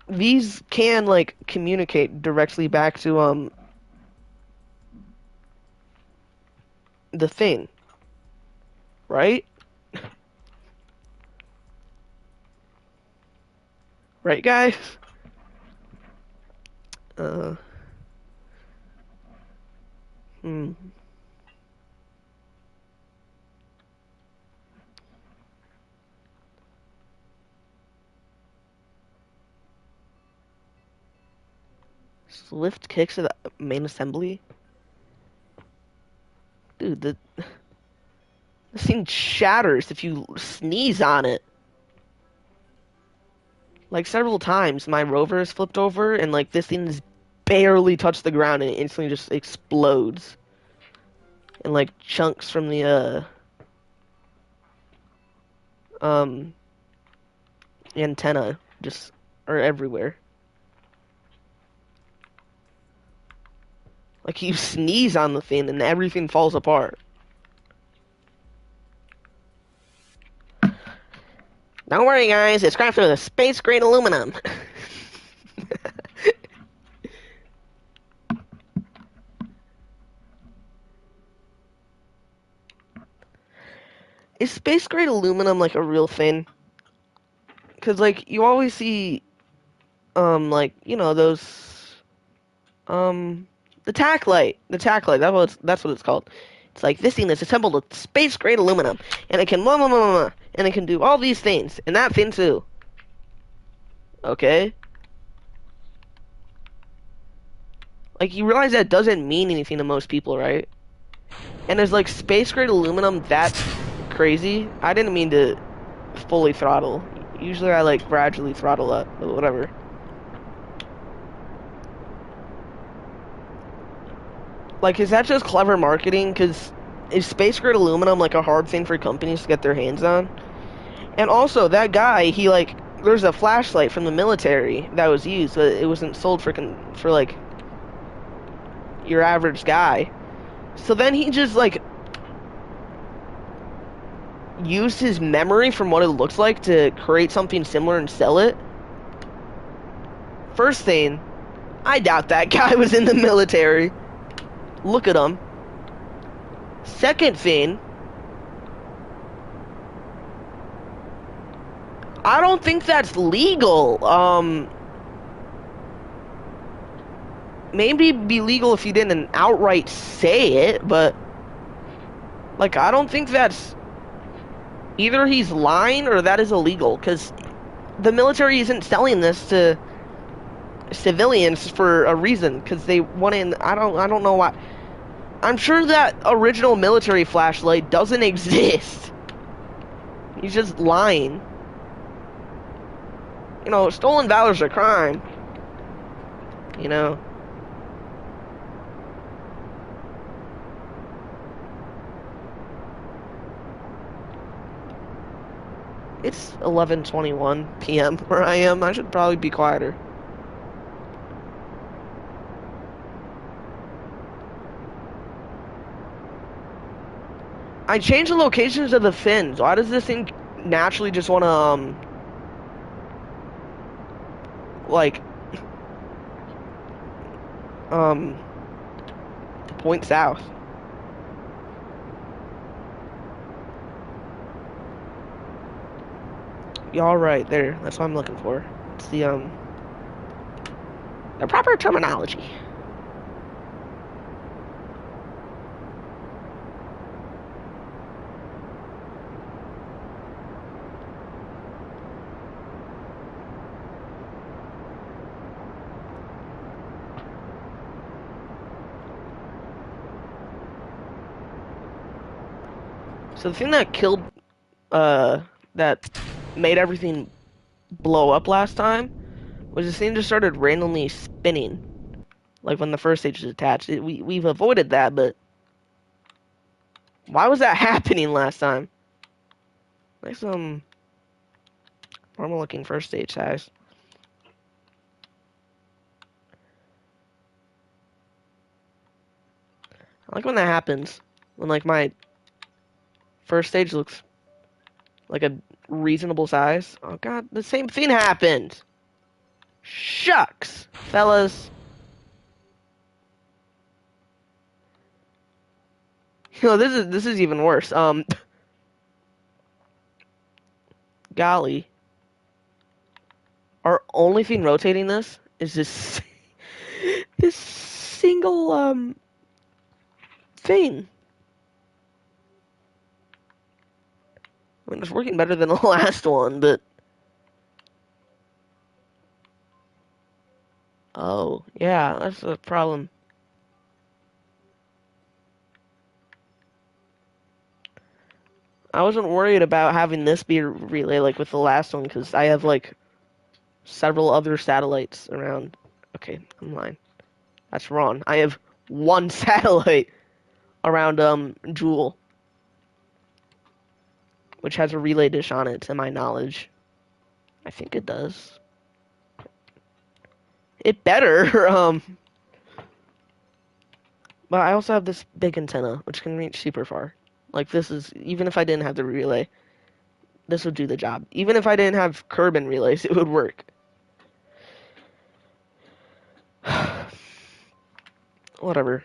These can like communicate directly back to the thing, right? Right, guys? Uh hmm. Swift kicks to the main assembly? Dude, this thing shatters if you sneeze on it. Like several times my rover has flipped over and like this thing has barely touched the ground and it instantly just explodes. And like chunks from the um antenna just are everywhere. Like you sneeze on the thing and everything falls apart. Don't worry, guys. It's crafted with space grade aluminum. Is space grade aluminum like a real thing? Because like you always see like you know those the tack light, that's what it's called. It's like this thing is assembled with space grade aluminum, and it can blah, blah, blah, blah, blah, and it can do all these things and that thing too. Okay, like you realize that doesn't mean anything to most people, right? And is like space grade aluminum that crazy? I didn't mean to fully throttle. Usually I like gradually throttle up, but whatever. Like, is that just clever marketing? Because is space grade aluminum like a hard thing for companies to get their hands on? And also, that guy, he like, there's a flashlight from the military that was used, but it wasn't sold for like your average guy. So then he just like used his memory from what it looks like to create something similar and sell it. First thing, I doubt that guy was in the military. Look at him. Second thing, I don't think that's legal. Maybe it'd be legal if you didn't outright say it, but like I don't think that's either he's lying or that is illegal because the military isn't selling this to civilians for a reason because they want in. I don't know why. I'm sure that original military flashlight doesn't exist. He's just lying. You know, stolen valor's a crime. You know. It's 11:21 p.m. where I am. I should probably be quieter. I changed the locations of the fins. Why does this thing naturally just want to, like, um, point south? Y'all right there. That's what I'm looking for. It's the proper terminology. So the thing that killed, that made everything blow up last time was this thing just started randomly spinning, like when the first stage is attached. We've avoided that, but why was that happening last time? Like some normal looking first stage size. I like when that happens. When like my first stage looks like a reasonable size. Oh god, the same thing happened. Shucks, fellas. You know, this is even worse. Golly. Our only thing rotating this is this this single thing. I mean, it's working better than the last one, but oh yeah, that's a problem. I wasn't worried about having this be a relay like with the last one because I have like several other satellites around. Okay, I'm lying. That's wrong. I have one satellite around Jewel, which has a relay dish on it, to my knowledge. I think it does. It better. But I also have this big antenna, which can reach super far. Like this is even if I didn't have the relay, this would do the job. Even if I didn't have Kerbin relays, it would work. Whatever.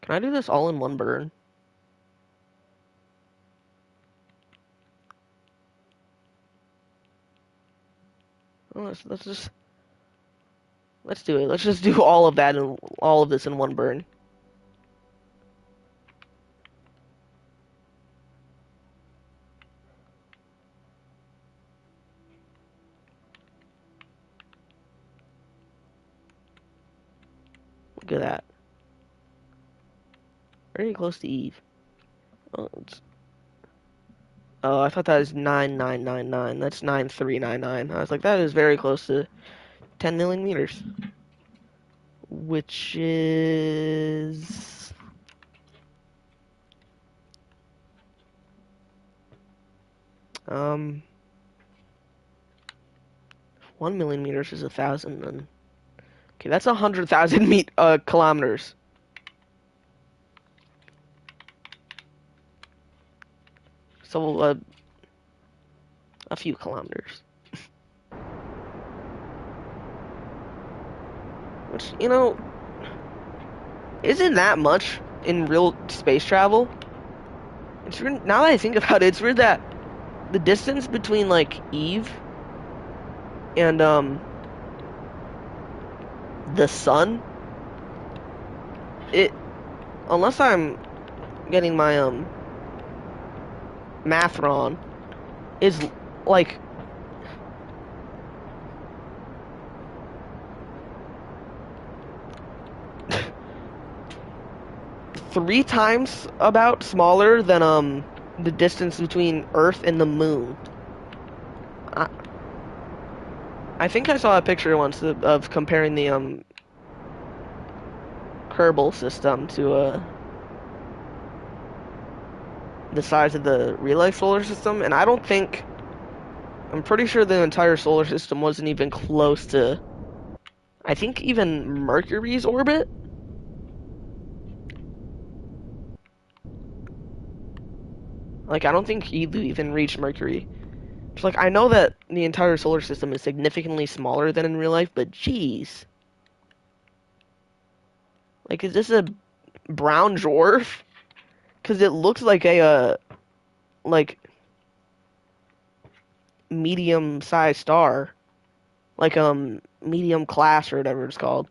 Can I do this all in one burn? Well, let's do it. Let's just do all of that and all of this in one burn. Look at that. Very close to Eve. Oh, Oh, I thought that was 9999. That's 9399. I was like, that is very close to 10 million meters. Which is... Um, 1 million meters is 1,000, then. Okay, that's 100,000 kilometers. So, a few kilometers. Which, isn't that much in real space travel. It's weird, now that I think about it, it's weird that the distance between, like, Eve and, the sun, it, unless I'm getting my, math wrong, is, like, three times about smaller than the distance between Earth and the moon. I, I think I saw a picture once of comparing the Kerbal system to the size of the real life solar system, and I'm pretty sure the entire solar system wasn't even close to, I think, even Mercury's orbit. Like, I don't think he'd even reach Mercury. It's like, I know that the entire solar system is significantly smaller than in real life, but geez. Like, is this a brown dwarf? Because it looks like like, medium-sized star. Like, medium class or whatever it's called.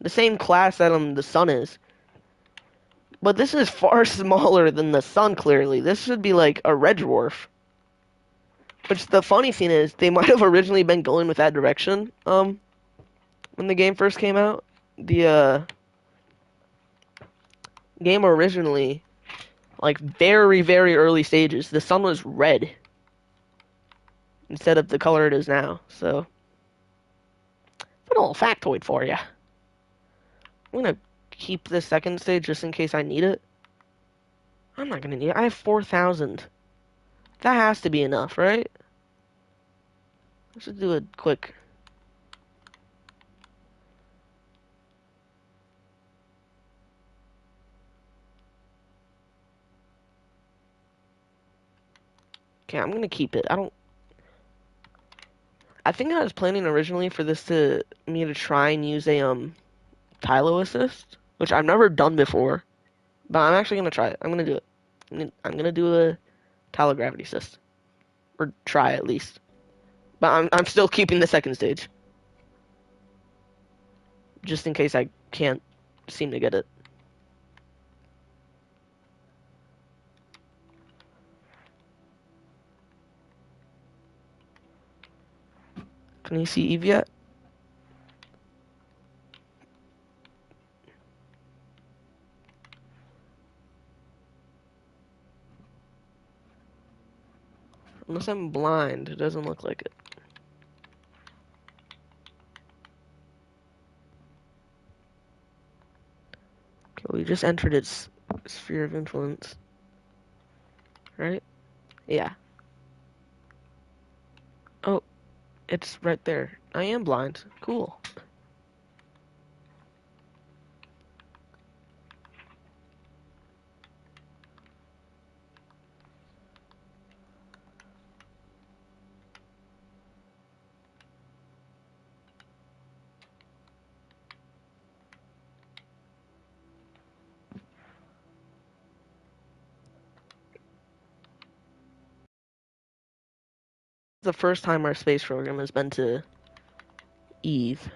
The same class that, the sun is. But this is far smaller than the sun, clearly. This should be like a red dwarf. Which the funny thing is, they might have originally been going with that direction, when the game first came out. The, game originally, like, very, very early stages, the sun was red instead of the color it is now. So, a little factoid for you. I'm gonna keep this second stage just in case I need it. I'm not gonna need it. I have 4,000. That has to be enough, right? Let's just do a quick. Okay, I'm gonna keep it. I think I was planning originally for me to try and use a Tylo assist, which I've never done before, but I'm actually gonna try it. I'm gonna do it. I'm gonna do a Tylo gravity assist, or try at least. But I'm still keeping the second stage, just in case I can't seem to get it. Can you see Eve yet? Unless I'm blind, it doesn't look like it. Okay, we just entered its sphere of influence, right? Yeah. Oh, it's right there. I am blind. Cool. The first time our space program has been to Eve.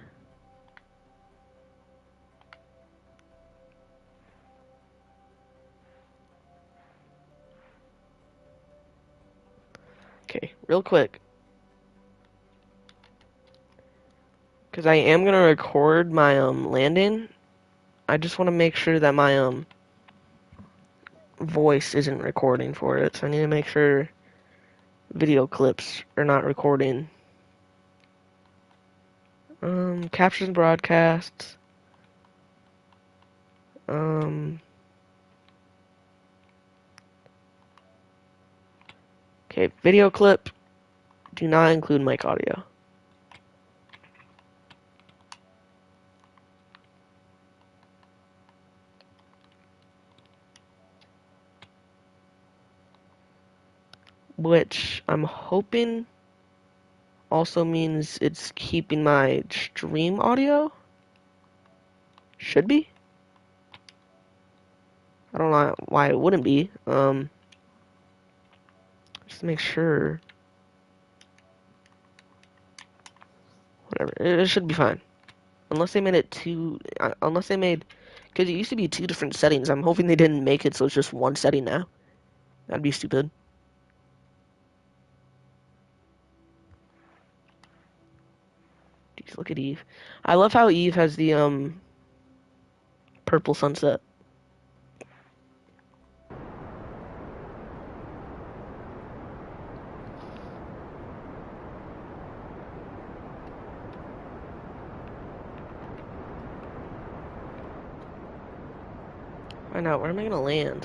Okay, real quick. Because I am gonna record my landing. I just want to make sure that my voice isn't recording for it. So I need to make sure video clips are not recording. Captions broadcasts. Um, okay, video clip. Do not include mic audio. Which I'm hoping also means it's keeping my stream audio. Should be. I don't know why it wouldn't be. Just to make sure. Whatever. It should be fine. Unless they made it two. Unless they made. Because it used to be two different settings. I'm hoping they didn't make it so it's just one setting now. That'd be stupid. Jeez, look at Eve. I love how Eve has the purple sunset. Find out where am I gonna land?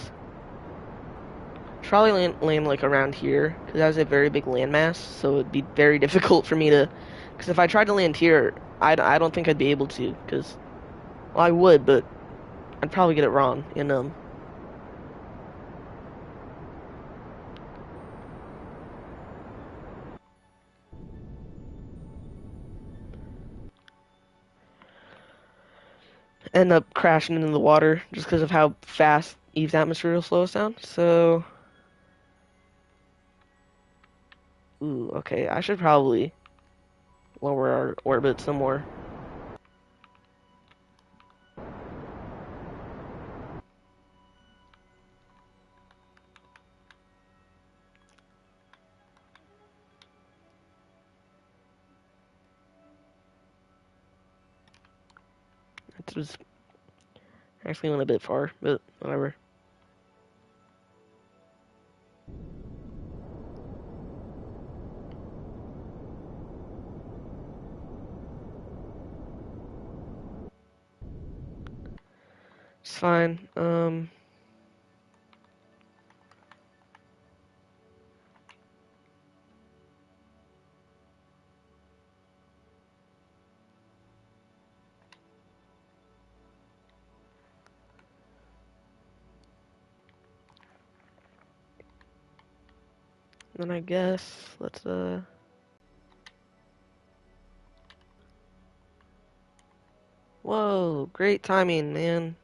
Probably land like around here because that has a very big landmass, so it'd be very difficult for me to. Because if I tried to land here, I don't think I'd be able to. Because well, I would, but I'd probably get it wrong. End up crashing into the water just because of how fast Eve's atmosphere will slow us down. So, ooh, okay, I should probably lower our orbit some more. It was actually went a bit far, but whatever. It's fine. Then I guess let's Whoa, great timing, man.